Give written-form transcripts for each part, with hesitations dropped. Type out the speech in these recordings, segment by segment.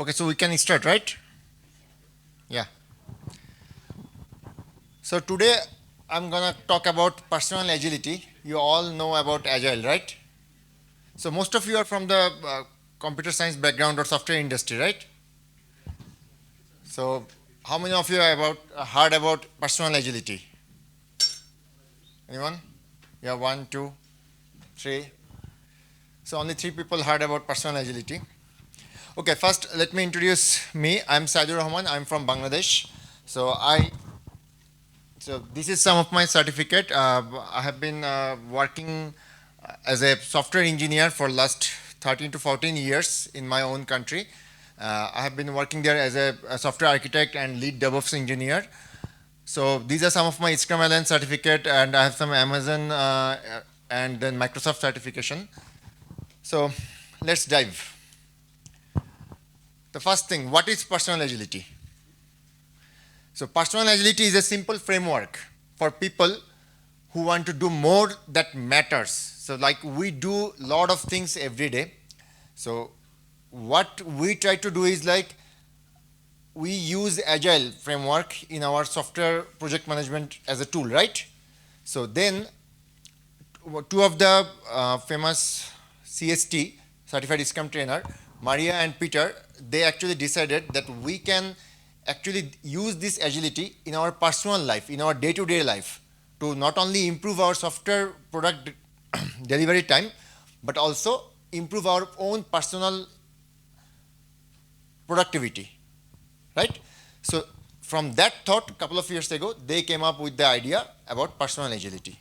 Okay, so we can start, right? Yeah. So today I'm gonna talk about personal agility. You all know about Agile, right? So most of you are from the computer science background or software industry, right? So how many of you are heard about personal agility? Anyone? Yeah, one, two, three. So only three people heard about personal agility. Okay, first let me introduce me. I'm Syedur Rahman. I'm from Bangladesh. So this is some of my certificate. I have been working as a software engineer for last 13 to 14 years in my own country. I have been working there as a software architect and lead DevOps engineer. So these are some of my ScrumAlliance certificate, and I have some Amazon and then Microsoft certification. So let's dive. The first thing, what is personal agility? So personal agility is a simple framework for people who want to do more that matters. So like we do a lot of things every day. So what we try to do is like we use Agile framework in our software project management as a tool, right? So then two of the famous CST, Certified Scrum Trainer, Maria and Peter, they actually decided that we can actually use this agility in our personal life, in our day-to-day life, to not only improve our software product delivery time, but also improve our own personal productivity, right? So from that thought, a couple of years ago, they came up with the idea about personal agility.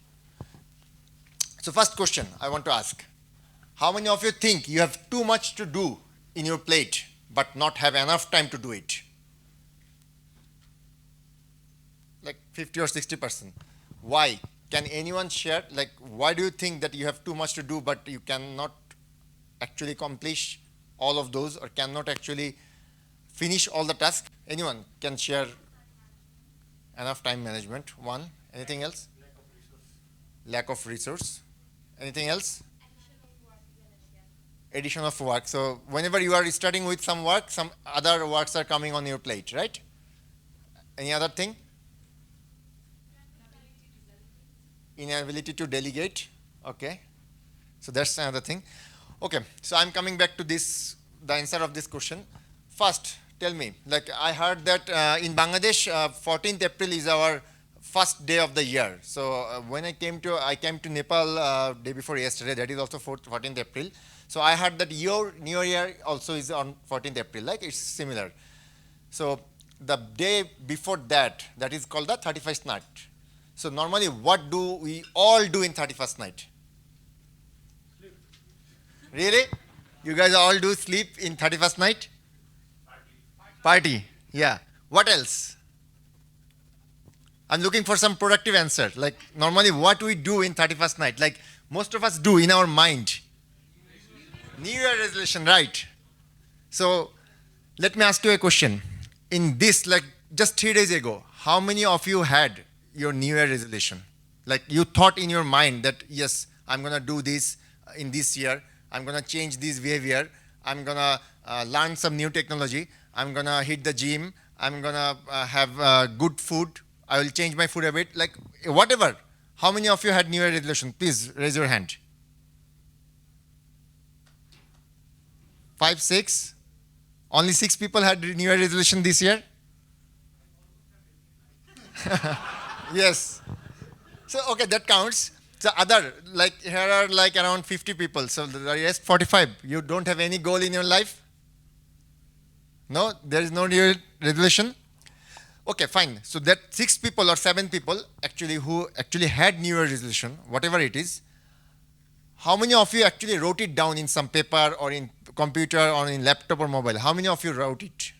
So first question I want to ask, how many of you think you have too much to do in your plate, but not have enough time to do it? Like 50 or 60%. Why? Can anyone share, like, why do you think that you have too much to do, but you cannot actually accomplish all of those, or cannot actually finish all the tasks? Anyone can share? Enough time management, one. Anything else? Lack of resource. Anything else? Addition of work. So whenever you are starting with some work, some other works are coming on your plate, right? Any other thing? Inability to delegate. Okay. So that's another thing. Okay. So I'm coming back to this, the answer of this question. First, tell me, like I heard that in Bangladesh, 14th April is our first day of the year. So when I came to Nepal day before yesterday, that is also 14th April. So I heard that your New Year also is on 14th April, like it's similar. So the day before that, that is called the 31st night. So normally what do we all do in 31st night? Sleep. Really? You guys all do sleep in 31st night? Party. Yeah. What else? I'm looking for some productive answer. Like normally what we do in 31st night, like most of us do in our mind. New Year resolution, right? So let me ask you a question. In this, like just 3 days ago, how many of you had your New Year resolution? Like you thought in your mind that, yes, I'm gonna do this in this year. I'm gonna change this behavior. I'm gonna learn some new technology. I'm gonna hit the gym. I'm gonna have good food. I will change my food habit, like whatever. How many of you had New Year resolution? Please raise your hand. 5, 6? Only 6 people had New Year resolution this year? Yes. So, okay, that counts. So other, like here are like around 50 people. So the rest 45. You don't have any goal in your life? No, there is no New Year resolution? Okay, fine. So that 6 people or 7 people actually who actually had New Year resolution, whatever it is, how many of you actually wrote it down in some paper or in computer or in laptop or mobile? How many of you wrote it?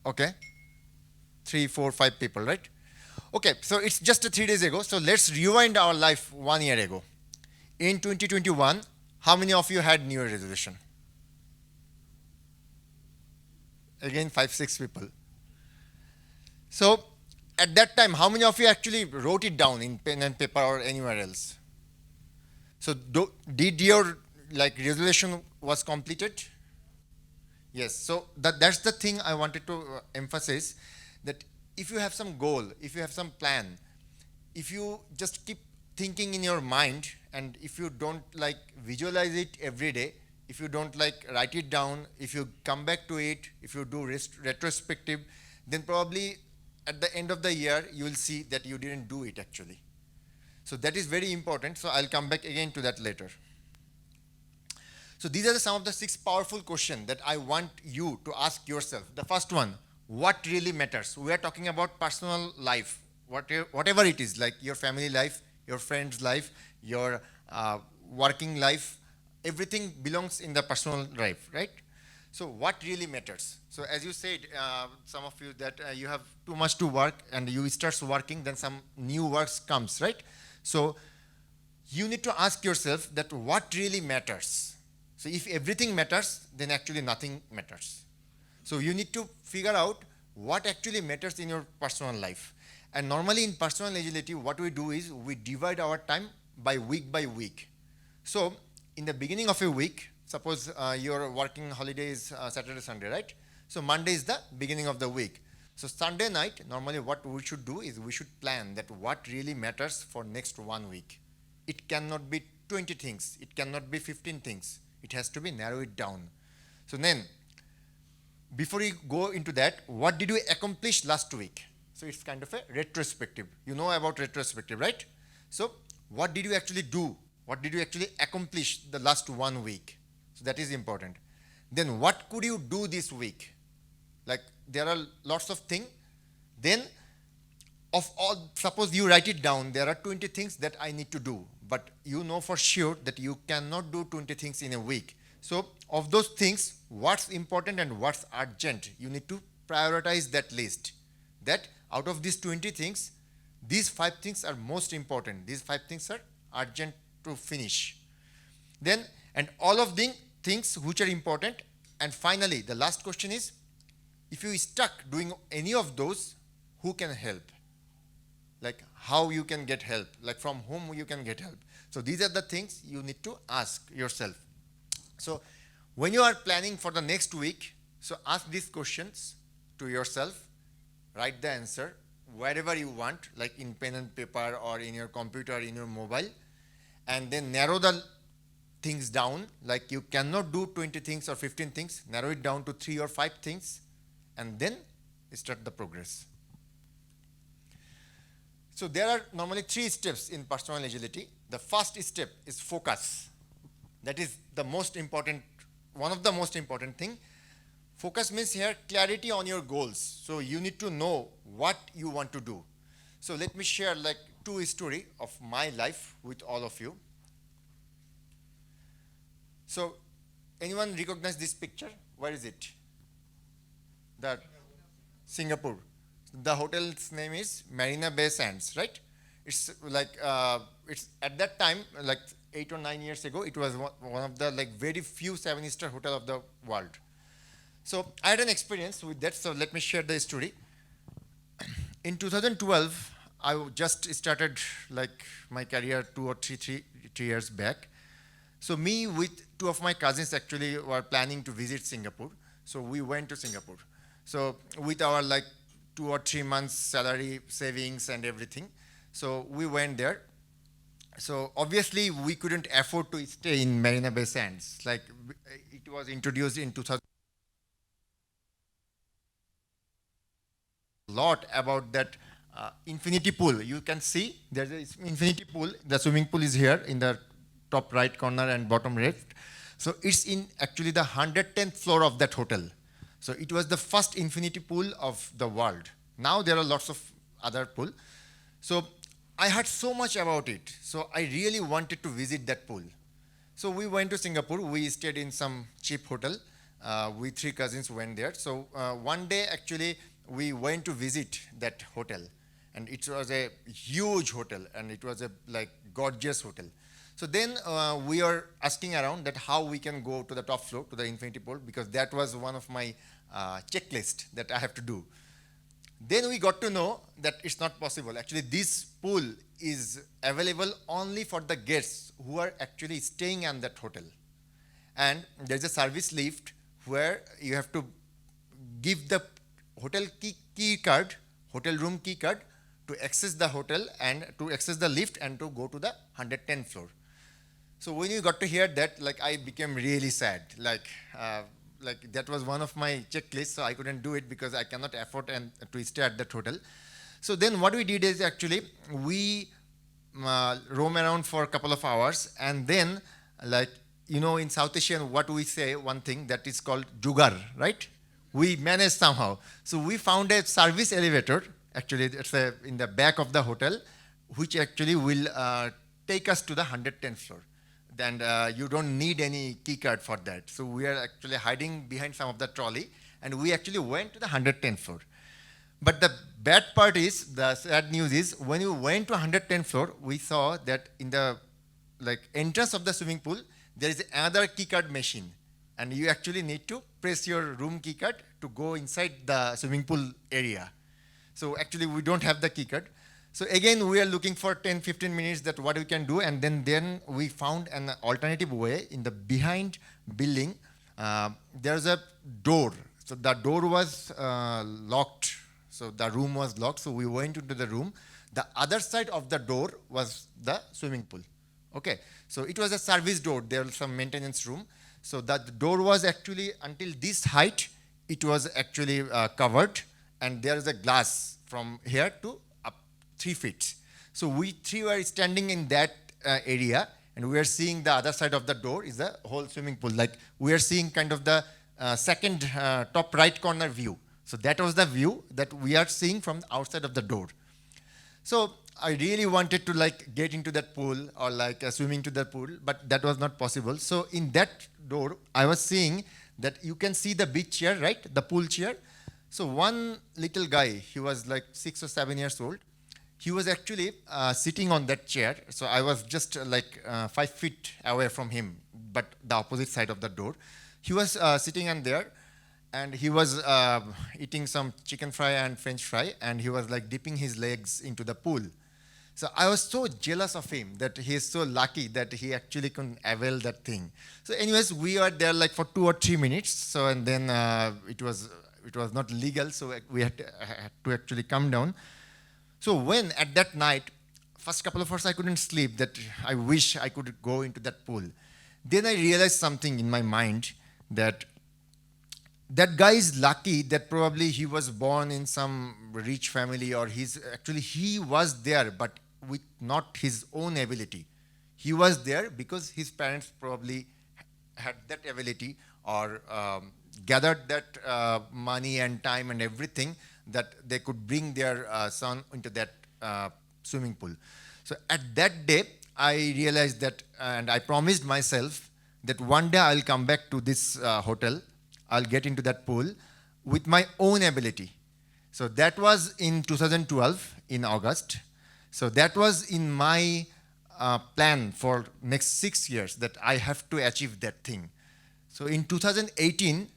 Okay. 3, 4, 5 people, right? Okay, so it's just 3 days ago. So let's rewind our life 1 year ago. In 2021, how many of you had New Year resolution? Again, 5, 6 people. So at that time, how many of you actually wrote it down in pen and paper or anywhere else? So did your like resolution was completed? Yes, so that's the thing I wanted to emphasize, that if you have some goal, if you have some plan, if you just keep thinking in your mind, and if you don't like visualize it every day, if you don't like write it down, if you come back to it, if you do retrospective, then probably at the end of the year you will see that you didn't do it actually. So that is very important. So I'll come back again to that later. So these are some of the 6 powerful questions that I want you to ask yourself. The first one, what really matters? We are talking about personal life, whatever it is, like your family life, your friend's life, your working life, everything belongs in the personal life, right? So what really matters? So as you said, some of you that you have too much to work and you start working, then some new works comes, right? So you need to ask yourself that what really matters. So if everything matters, then actually nothing matters. So you need to figure out what actually matters in your personal life. And normally in personal agility, what we do is we divide our time by week. So in the beginning of a week, suppose your working holiday is Saturday, Sunday, right? So Monday is the beginning of the week. So Sunday night, normally what we should do is we should plan that what really matters for next 1 week. It cannot be 20 things. It cannot be 15 things. It has to be narrowed down. So then, before we go into that, what did you accomplish last week? So it's kind of a retrospective. You know about retrospective, right? So what did you actually do? What did you actually accomplish the last 1 week? So that is important. Then what could you do this week? Like there are lots of things. Then of all, suppose you write it down, there are 20 things that I need to do, but you know for sure that you cannot do 20 things in a week. So of those things, what's important and what's urgent, you need to prioritize that list. That out of these 20 things, these 5 things are most important. These 5 things are urgent to finish. Then, and all of the things which are important. And finally, the last question is, if you stuck doing any of those, who can help? Like how you can get help, like from whom you can get help. So these are the things you need to ask yourself. So when you are planning for the next week, so ask these questions to yourself, write the answer wherever you want, like in pen and paper or in your computer, in your mobile, and then narrow the things down. Like you cannot do 20 things or 15 things, narrow it down to 3 or 5 things, and then start the progress. So there are normally 3 steps in personal agility. The first step is focus. That is the most important, one of the most important thing. Focus means here clarity on your goals. So you need to know what you want to do. So let me share like 2 stories of my life with all of you. So anyone recognize this picture? Where is it? That Singapore. The hotel's name is Marina Bay Sands, right? It's like, it's at that time, like 8 or 9 years ago, it was one of the like very few 7-star hotel of the world. So I had an experience with that, so let me share the story. In 2012, I just started like my career 2 or 3 years back. So me with 2 of my cousins actually were planning to visit Singapore. So we went to Singapore. So with our like 2 or 3 months salary, savings and everything. So we went there. So obviously we couldn't afford to stay in Marina Bay Sands. Like it was introduced in 2000. Lot about that infinity pool. You can see there's an infinity pool. The swimming pool is here in the top right corner and bottom left. So it's in actually the 110th floor of that hotel. So it was the first infinity pool of the world. Now there are lots of other pools. So I heard so much about it. So I really wanted to visit that pool. So we went to Singapore. We stayed in some cheap hotel. We 3 cousins went there. So one day actually we went to visit that hotel. And it was a huge hotel and it was a like gorgeous hotel. So then we are asking around that how we can go to the top floor, to the infinity pool, because that was one of my checklist that I have to do. Then we got to know that it's not possible. Actually, this pool is available only for the guests who are actually staying in that hotel. And there's a service lift where you have to give the key card, hotel room key card, to access the hotel and to access the lift and to go to the 110th floor. So when you got to hear that, like I became really sad. Like that was one of my checklists, so I couldn't do it because I cannot afford to stay at that hotel. So then what we did is actually we roam around for a couple of hours, and then like, you know, in South Asian, what we say, one thing that is called jugar, right? We managed somehow. So we found a service elevator, actually it's in the back of the hotel, which actually will take us to the 110th floor. Then you don't need any key card for that. So we are actually hiding behind some of the trolley, and we actually went to the 110th floor. But the bad part is, the sad news is, when we went to 110th floor, we saw that in the entrance of the swimming pool, there is another keycard machine, and you actually need to press your room keycard to go inside the swimming pool area. So actually we don't have the keycard. So again, we are looking for 10-15 minutes that what we can do, and then we found an alternative way. In the behind building, there's a door. So the door was locked. So the room was locked, so we went into the room. The other side of the door was the swimming pool. Okay, so it was a service door. There was some maintenance room. So that door was actually, until this height, it was actually covered, and there is a glass from here to up 3 feet. So we three were standing in that area, and we are seeing the other side of the door is the whole swimming pool. Like we are seeing kind of the second top right corner view. So that was the view that we are seeing from the outside of the door. So I really wanted to get into that pool or swimming to that pool, but that was not possible. So in that door, I was seeing that you can see the beach chair, right? The pool chair. So one little guy, he was like 6 or 7 years old. He was actually sitting on that chair. So I was just 5 feet away from him, but the opposite side of the door. He was sitting on there, and he was eating some chicken fry and French fry, and he was dipping his legs into the pool. So I was so jealous of him that he is so lucky that he actually couldn't avail that thing. So anyways, we were there for 2 or 3 minutes. So and then it was not legal, so we had to actually come down. So when at that night, first couple of hours I couldn't sleep, that I wish I could go into that pool. Then I realized something in my mind, that guy is lucky that probably he was born in some rich family, or he was there, but with not his own ability. He was there because his parents probably had that ability, or gathered that money and time and everything, that they could bring their son into that swimming pool. So at that day, I realized that, and I promised myself that one day I'll come back to this hotel, I'll get into that pool with my own ability. So that was in 2012 in August. So that was in my plan for next 6 years, that I have to achieve that thing. So in 2018,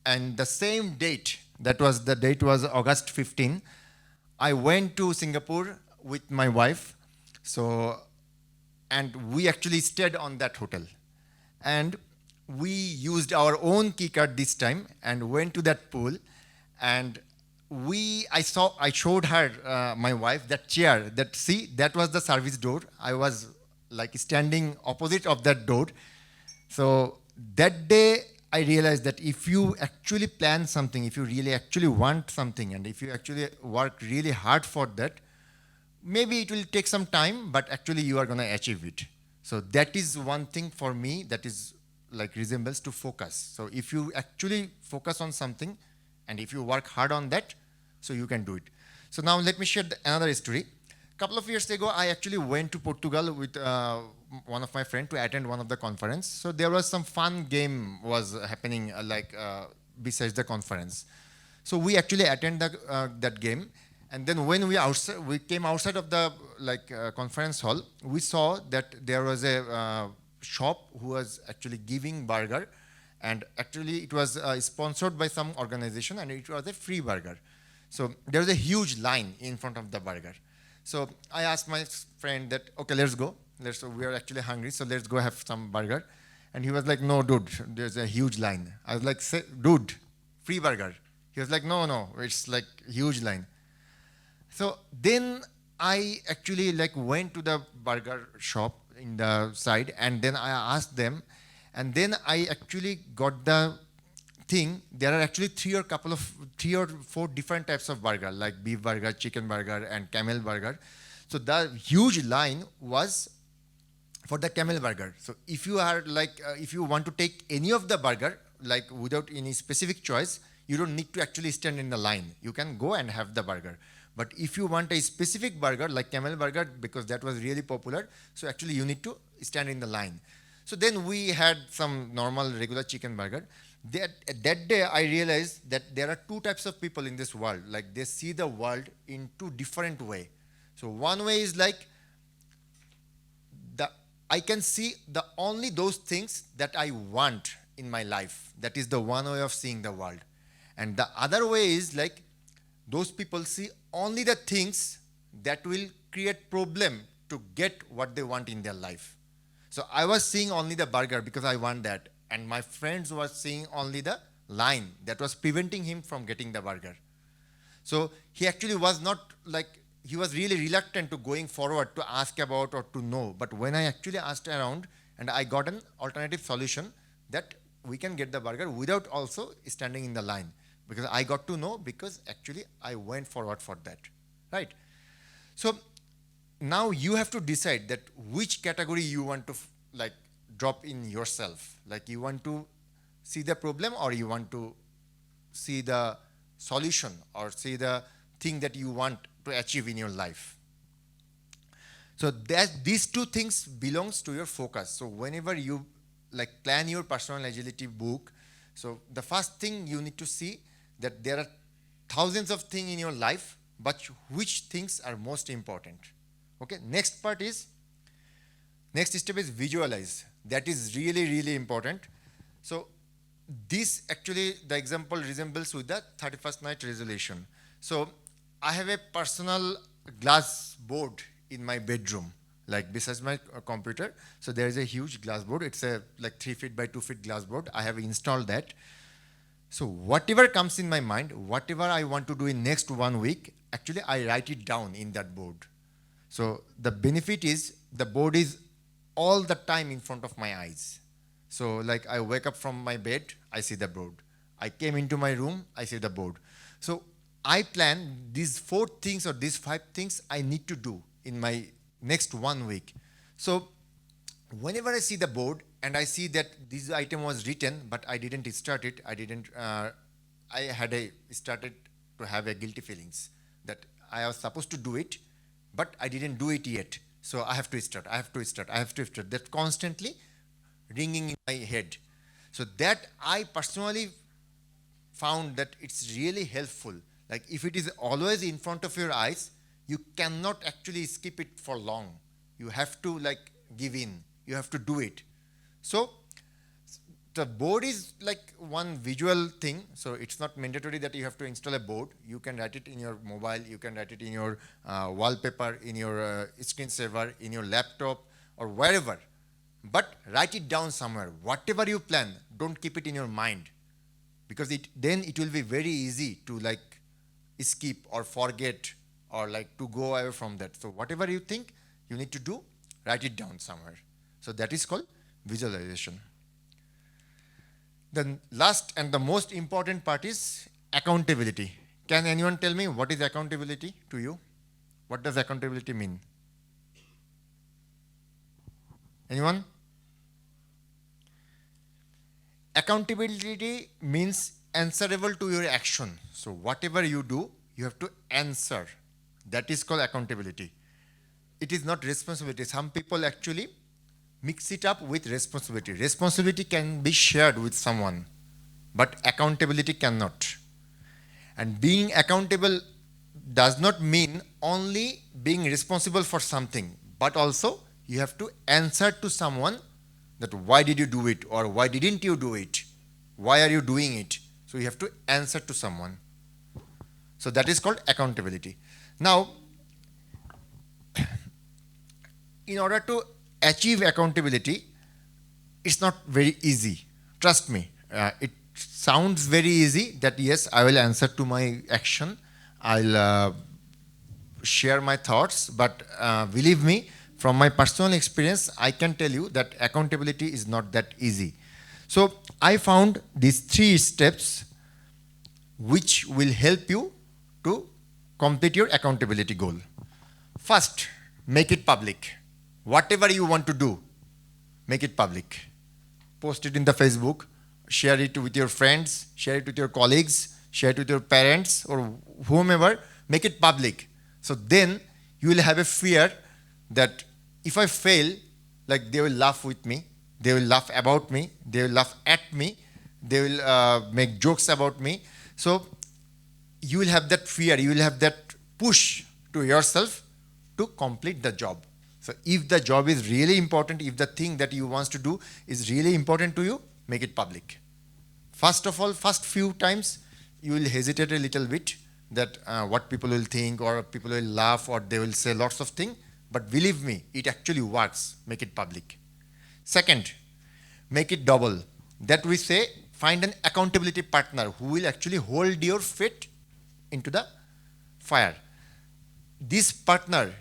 and the same date, the date was August 15, I went to Singapore with my wife. So, and we actually stayed on that hotel. And we used our own key card this time and went to that pool, and I showed her, my wife, that chair, that was the service door. I was standing opposite of that door. So that day I realized that if you actually plan something, if you really actually want something, and if you actually work really hard for that, maybe it will take some time, but actually you are going to achieve it. So that is one thing for me that is resembles to focus. So if you actually focus on something, and if you work hard on that, so you can do it. So now let me share another story. A couple of years ago, I actually went to Portugal with one of my friends to attend one of the conference. So there was some fun game was happening besides the conference. So we actually attended that game. And then when we came outside of the conference hall, we saw that there was a shop who was actually giving burger, and actually it was sponsored by some organization, and it was a free burger. So there was a huge line in front of the burger. So I asked my friend that, okay, let's go. We are actually hungry, so let's go have some burger. And he was like, no, dude, there's a huge line. I was like, dude, free burger. He was like, no, it's like huge line. So then I actually like went to the burger shop in the side, and then I asked them, and then I actually got the thing. There are actually three or four different types of burger, like beef burger, chicken burger, and camel burger. So the huge line was for the camel burger. So if you are like, if you want to take any of the burger, like without any specific choice, you don't need to actually stand in the line. You can go and have the burger. But if you want a specific burger, like camel burger, because that was really popular, so actually you need to stand in the line. So then we had some normal regular chicken burger. That day I realized that there are two types of people in this world. Like they see the world in two different ways. So one way is like, I can see only those things that I want in my life. That is the one way of seeing the world. And the other way is like, those people see only the things that will create problem to get what they want in their life. So I was seeing only the burger because I want that. And my friends were seeing only the line that was preventing him from getting the burger. So he actually was not like, he was really reluctant to going forward to ask about or to know. But when I actually asked around, and I got an alternative solution that we can get the burger without also standing in the line. Because I got to know, because actually I went forward for that, right? So now you have to decide that which category you want to like drop in yourself. Like you want to see the problem, or you want to see the solution, or see the thing that you want to achieve in your life. So these two things belongs to your focus. So whenever you like plan your personal agility book, so the first thing you need to see that there are thousands of things in your life, but which things are most important. Okay, next step is visualize. That is really, really important. So this actually, the example resembles with the 31st night resolution. So I have a personal glass board in my bedroom, like besides my computer. So there is a huge glass board. It's a like 3 feet by 2 feet glass board. I have installed that. So whatever comes in my mind, whatever I want to do in next 1 week, actually I write it down in that board. So the benefit is the board is all the time in front of my eyes. So like I wake up from my bed, I see the board. I came into my room, I see the board. So I plan these 4 things or these 5 things I need to do in my next 1 week. So whenever I see the board and I see that this item was written, but I didn't start it, I started to have a guilty feelings that I was supposed to do it, but I didn't do it yet. So I have to start. That constantly ringing in my head. So that I personally found that it's really helpful. Like if it is always in front of your eyes, you cannot actually skip it for long. You have to like give in. You have to do it. So the board is like one visual thing. So it's not mandatory that you have to install a board. You can write it in your mobile. You can write it in your wallpaper, in your screensaver, in your laptop, or wherever. But write it down somewhere. Whatever you plan, don't keep it in your mind, because then it will be very easy to like skip or forget or like to go away from that. So whatever you think you need to do, write it down somewhere. So that is called visualization. The last and the most important part is accountability. Can anyone tell me what is accountability to you? What does accountability mean? Anyone? Accountability means answerable to your action. So whatever you do, you have to answer. That is called accountability. It is not responsibility. Some people actually mix it up with responsibility. Responsibility can be shared with someone, but accountability cannot. And being accountable does not mean only being responsible for something, but also you have to answer to someone that why did you do it, or why didn't you do it? Why are you doing it? So you have to answer to someone. So that is called accountability. Now, in order to achieve accountability, it's not very easy. Trust me. It sounds very easy that yes, I will answer to my action. I'll share my thoughts, but believe me, from my personal experience, I can tell you that accountability is not that easy. So I found these 3 steps which will help you to complete your accountability goal. First, make it public. Whatever you want to do, make it public. Post it in the Facebook, share it with your friends, share it with your colleagues, share it with your parents or whomever, make it public. So then you will have a fear that if I fail, like they will laugh with me, they will laugh about me, they will laugh at me, they will make jokes about me. So you will have that fear, you will have that push to yourself to complete the job. So if the job is really important, if the thing that you want to do is really important to you, make it public. First of all, first few times, you will hesitate a little bit that what people will think or people will laugh or they will say lots of things. But believe me, it actually works. Make it public. Second, make it double. That we say, find an accountability partner who will actually hold your feet into the fire. This partner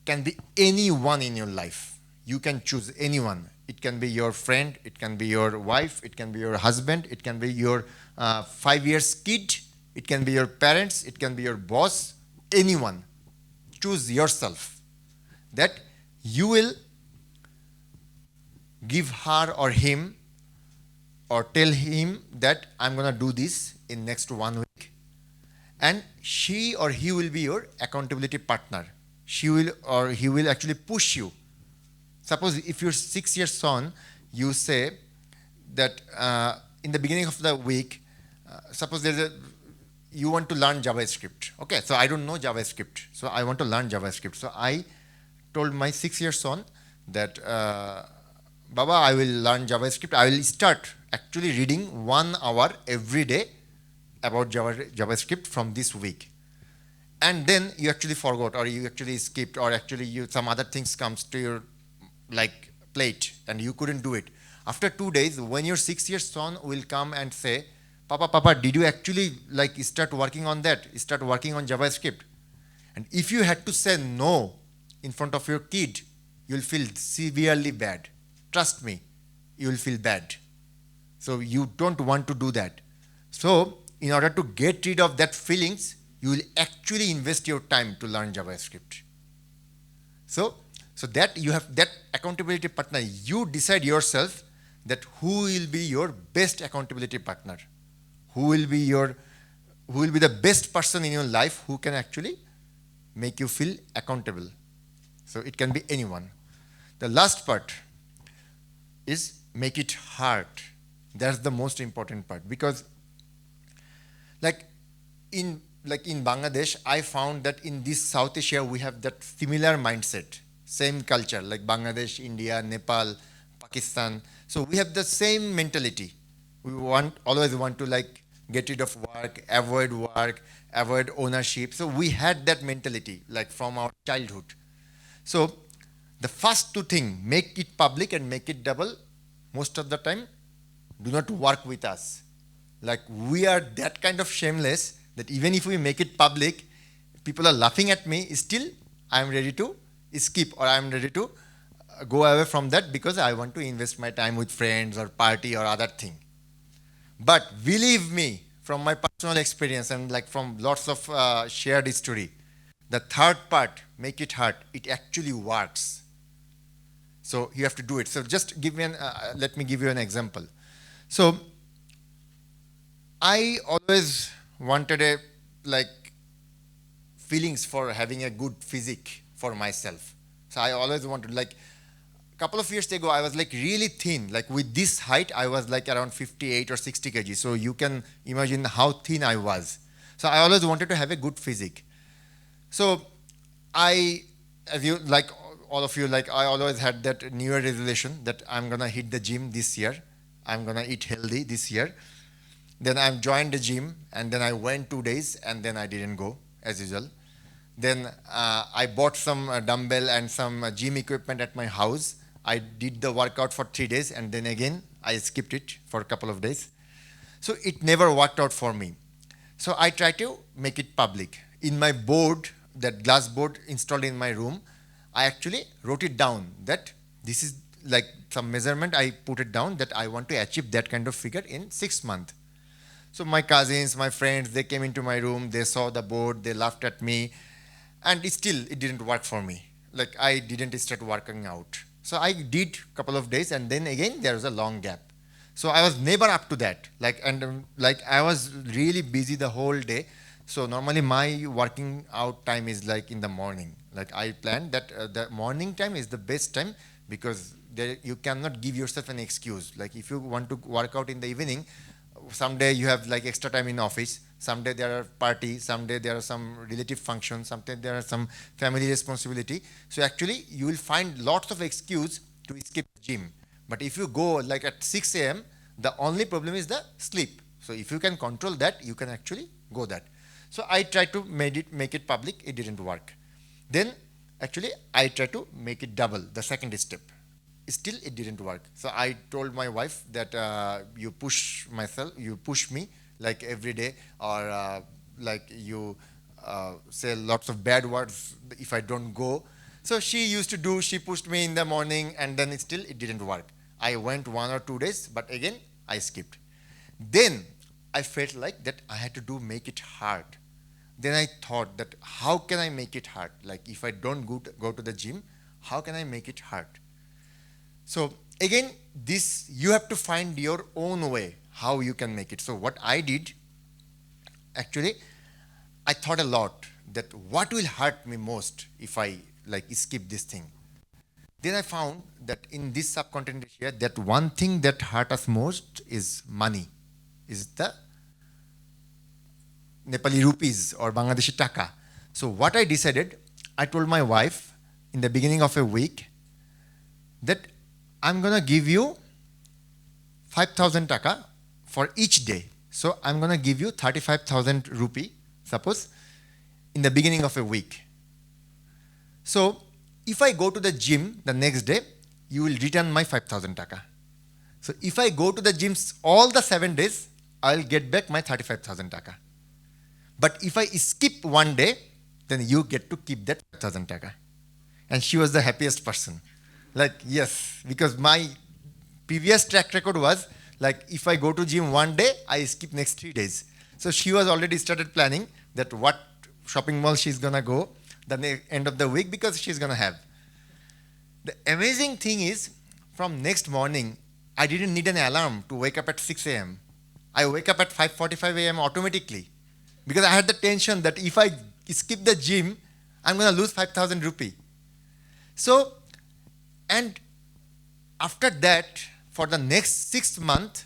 can be anyone in your life. You can choose anyone. It can be your friend, it can be your wife, it can be your husband, it can be your 5 years kid, it can be your parents, it can be your boss, anyone. Choose yourself. That you will give her or him or tell him that I'm going to do this in next 1 week. And she or he will be your accountability partner. She will or he will actually push you. Suppose if your 6 years son, you say that in the beginning of the week, suppose you want to learn JavaScript. Okay, so I don't know JavaScript. So I want to learn JavaScript. So I told my 6 years son that, Baba, I will learn JavaScript. I will start actually reading 1 hour every day about JavaScript from this week. And then you actually forgot or you actually skipped or actually some other things comes to your plate and you couldn't do it. After 2 days, when your 6 years son will come and say, Papa, did you actually start working on that? Start working on JavaScript? And if you had to say no in front of your kid, you'll feel severely bad. Trust me, you will feel bad. So you don't want to do that. So in order to get rid of that feelings, you will actually invest your time to learn JavaScript. So that you have that accountability partner, you decide yourself that who will be your best accountability partner, who will be the best person in your life who can actually make you feel accountable. So it can be anyone. The last part is make it hard. That's the most important part because in Bangladesh, I found that in this South Asia, we have that similar mindset, same culture, like Bangladesh, India, Nepal, Pakistan. So we have the same mentality. We always want to get rid of work, avoid ownership. So we had that mentality from our childhood. So the first 2 things, make it public and make it double, most of the time, do not work with us. We are that kind of shameless that even if we make it public, people are laughing at me, still I am ready to skip or I am ready to go away from that because I want to invest my time with friends or party or other thing. But believe me, from my personal experience and from lots of shared history, the third part, make it hard, it actually works. So you have to do it. So just let me give you an example. So I always wanted a feelings for having a good physique for myself. So I always wanted a couple of years ago I was really thin. With this height I was around 58 or 60 kg. So you can imagine how thin I was. So I always wanted to have a good physique. So I, as you all of you, I always had that New Year resolution that I'm gonna hit the gym this year. I'm gonna eat healthy this year. Then I joined the gym and then I went 2 days and then I didn't go as usual. Then I bought some dumbbell and some gym equipment at my house, I did the workout for 3 days and then again I skipped it for a couple of days. So it never worked out for me. So I try to make it public. In my board, that glass board installed in my room, I actually wrote it down that this is like some measurement. I put it down that I want to achieve that kind of figure in 6 months. So my cousins, my friends, they came into my room, they saw the board, they laughed at me, and it didn't work for me. Like I didn't start working out. So I did a couple of days and then again there was a long gap. So I was never up to that. Like I was really busy the whole day. So normally my working out time is like in the morning. Like I planned that the morning time is the best time because you cannot give yourself an excuse. Like if you want to work out in the evening, someday you have like extra time in office, someday there are parties, someday there are some relative functions, someday there are some family responsibility. So actually you will find lots of excuse to skip gym. But if you go like at 6 a.m., the only problem is the sleep. So if you can control that, you can actually go that. So I tried to make it public, it didn't work. Then actually I tried to make it double, the second step. Still it didn't work. So I told my wife that you push me like every day, or like you say lots of bad words if I don't go. So she pushed me in the morning and then still it didn't work. I went 1 or 2 days, but again I skipped. Then I felt like that I had to make it hard. Then I thought that how can I make it hard? Like if I don't go to the gym, how can I make it hard? So again, you have to find your own way, how you can make it. So what I did, actually, I thought a lot that what will hurt me most if I like skip this thing. Then I found that in this subcontinent Asia, that one thing that hurt us most is money, is the Nepali rupees or Bangladeshi taka. So what I decided, I told my wife in the beginning of a week that I'm gonna give you 5,000 taka for each day. So I'm gonna give you 35,000 rupee, suppose, in the beginning of a week. So if I go to the gym the next day, you will return my 5,000 taka. So if I go to the gyms all the 7 days, I'll get back my 35,000 taka. But if I skip one day, then you get to keep that 5,000 taka. And she was the happiest person. Like, yes, because my previous track record was like if I go to gym one day, I skip next 3 days. So she was already started planning that what shopping mall she's gonna go the end of the week because she's gonna have. The amazing thing is, from next morning, I didn't need an alarm to wake up at 6 a.m. I wake up at 5:45 a.m. automatically because I had the tension that if I skip the gym, I'm gonna lose 5,000 rupee. So, and after that, for the next 6 months,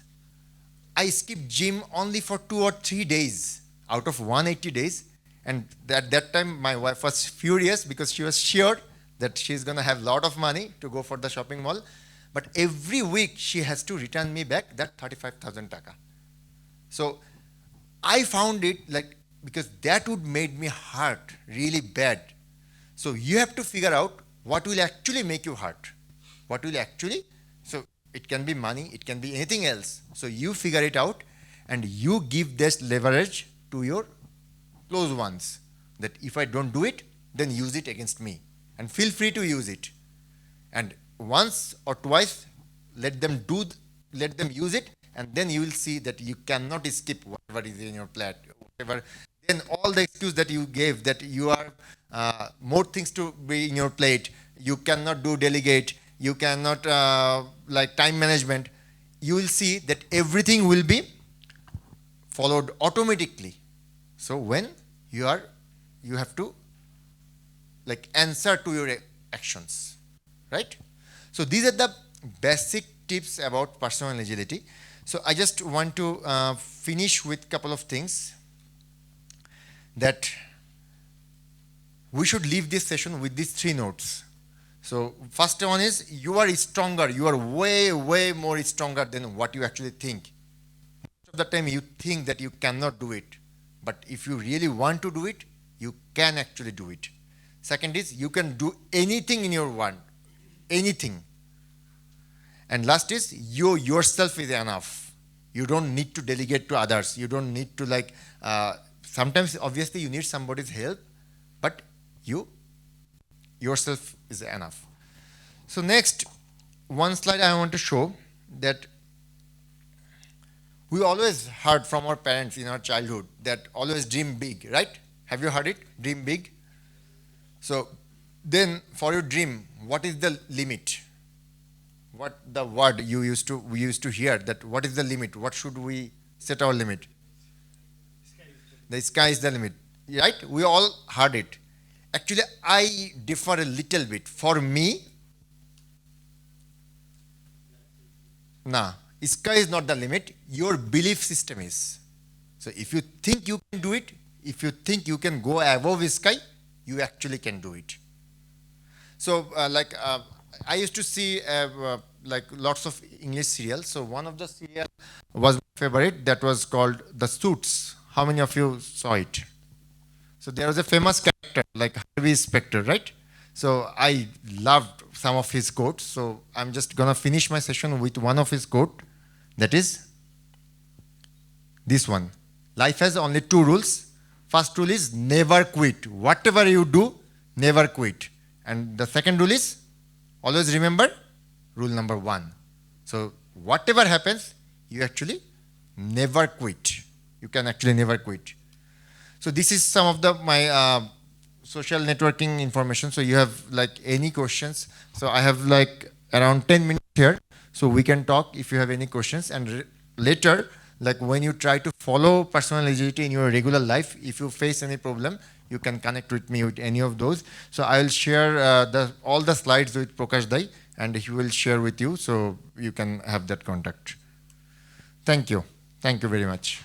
I skipped gym only for 2 or 3 days out of 180 days. And at that time, my wife was furious because she was sure that she's going to have a lot of money to go for the shopping mall. But every week, she has to return me back that 35,000 taka. So I found it like, because that would made me hurt really bad. So you have to figure out what will actually make you hurt. What will actually, so it can be money, it can be anything else. So you figure it out and you give this leverage to your close ones, that if I don't do it, then use it against me and feel free to use it. And once or twice, let them use it, and then you will see that you cannot skip whatever is in your plate, whatever. Then all the excuse that you gave that you are more things to be in your plate, you cannot do delegate, you cannot like time management, you will see that everything will be followed automatically. So when you have to like answer to your actions, right? So these are the basic tips about personal agility. So I just want to finish with a couple of things that we should leave this session with these 3 notes. So first one is you are stronger. You are way, way more stronger than what you actually think. Most of the time you think that you cannot do it. But if you really want to do it, you can actually do it. Second is you can do anything in your world. Anything. And last is you yourself is enough. You don't need to delegate to others. You don't need to like, sometimes obviously you need somebody's help, but you yourself is enough. So next, one slide I want to show that we always heard from our parents in our childhood that always dream big, right? Have you heard it? Dream big. So then for your dream, what is the limit? What the word we used to hear, that what is the limit? What should we set our limit? The sky is the limit, right? We all heard it. Actually, I differ a little bit. For me, nah, sky is not the limit. Your belief system is. So if you think you can do it, if you think you can go above sky, you actually can do it. So I used to see like lots of English serials. So one of the serial was my favorite, that was called The Suits. How many of you saw it? So there was a famous character like Harvey Specter, right? So I loved some of his quotes. So I'm just gonna finish my session with one of his quote. That is this one. Life has only 2 rules. First rule is never quit. Whatever you do, never quit. And the second rule is always remember rule number 1. So whatever happens, you actually never quit. You can actually never quit. So this is some of my social networking information. So you have like any questions. So I have like around 10 minutes here. So we can talk if you have any questions. And later, like when you try to follow personal agility in your regular life, if you face any problem, you can connect with me with any of those. So I will share all the slides with Prakash Dai, and he will share with you, so you can have that contact. Thank you. Thank you very much.